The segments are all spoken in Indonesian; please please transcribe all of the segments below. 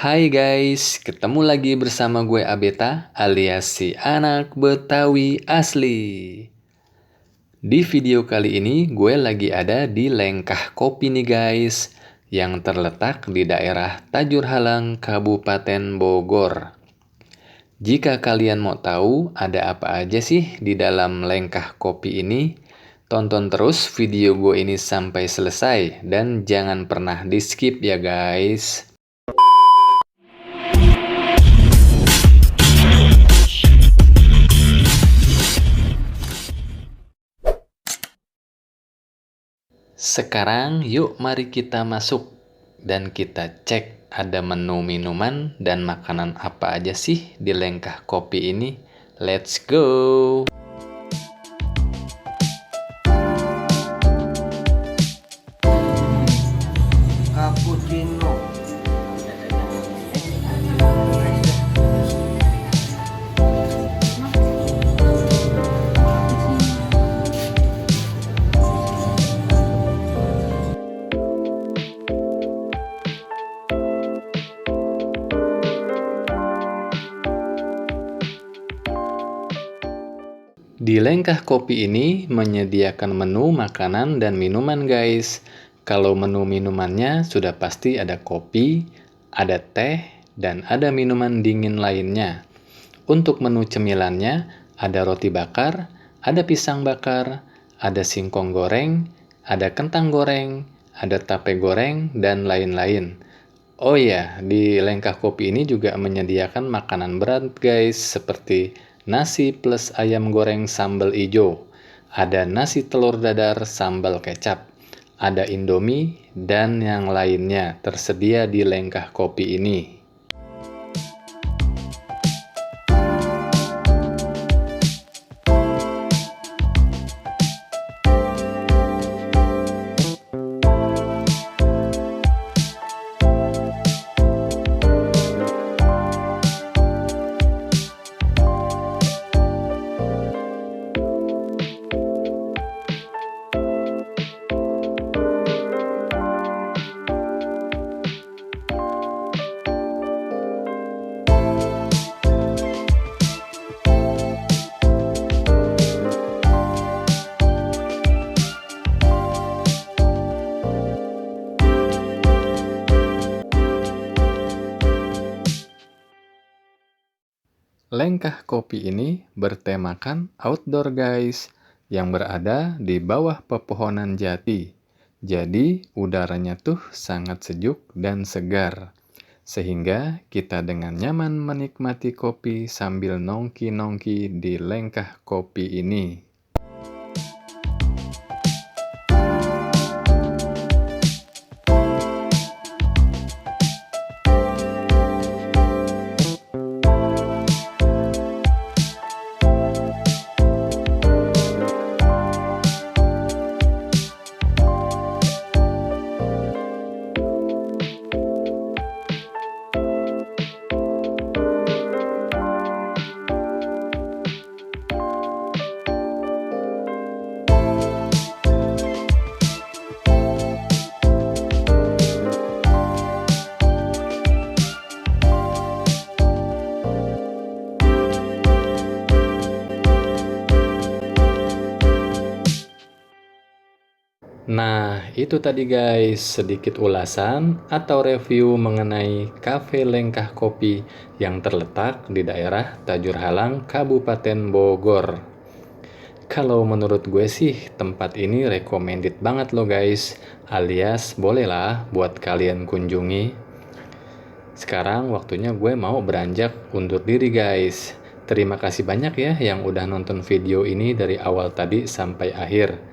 Hai guys, ketemu lagi bersama gue Abeta alias si anak Betawi asli. Di video kali ini gue lagi ada di Lengkah Kopi nih guys, yang terletak di daerah Tajur Halang, Kabupaten Bogor. Jika kalian mau tahu ada apa aja sih di dalam Lengkah Kopi ini, tonton terus video gue ini sampai selesai dan jangan pernah di skip ya guys. Sekarang yuk mari kita masuk dan kita cek ada menu minuman dan makanan apa aja sih di Lengkah Kopi ini. Let's go! Cappuccino. Di Lengkah Kopi ini menyediakan menu makanan dan minuman guys. Kalau menu minumannya sudah pasti ada kopi, ada teh, dan ada minuman dingin lainnya. Untuk menu cemilannya ada roti bakar, ada pisang bakar, ada singkong goreng, ada kentang goreng, ada tape goreng, dan lain-lain. Oh iya, di Lengkah Kopi ini juga menyediakan makanan berat guys, seperti nasi plus ayam goreng sambal ijo, ada nasi telur dadar sambal kecap, ada indomie, dan yang lainnya tersedia di Lengkah Kopi ini. Lengkah Kopi ini bertemakan outdoor guys, yang berada di bawah pepohonan jati. Jadi udaranya tuh sangat sejuk dan segar. Sehingga kita dengan nyaman menikmati kopi sambil nongki-nongki di Lengkah Kopi ini. Nah, itu tadi guys, sedikit ulasan atau review mengenai Cafe Lengkah Kopi yang terletak di daerah Tajur Halang, Kabupaten Bogor. Kalau menurut gue sih, tempat ini recommended banget loh guys, alias bolehlah buat kalian kunjungi. Sekarang waktunya gue mau beranjak undur diri guys. Terima kasih banyak ya yang udah nonton video ini dari awal tadi sampai akhir.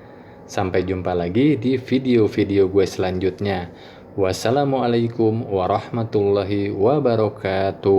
Sampai jumpa lagi di video-video gue selanjutnya. Wassalamualaikum warahmatullahi wabarakatuh.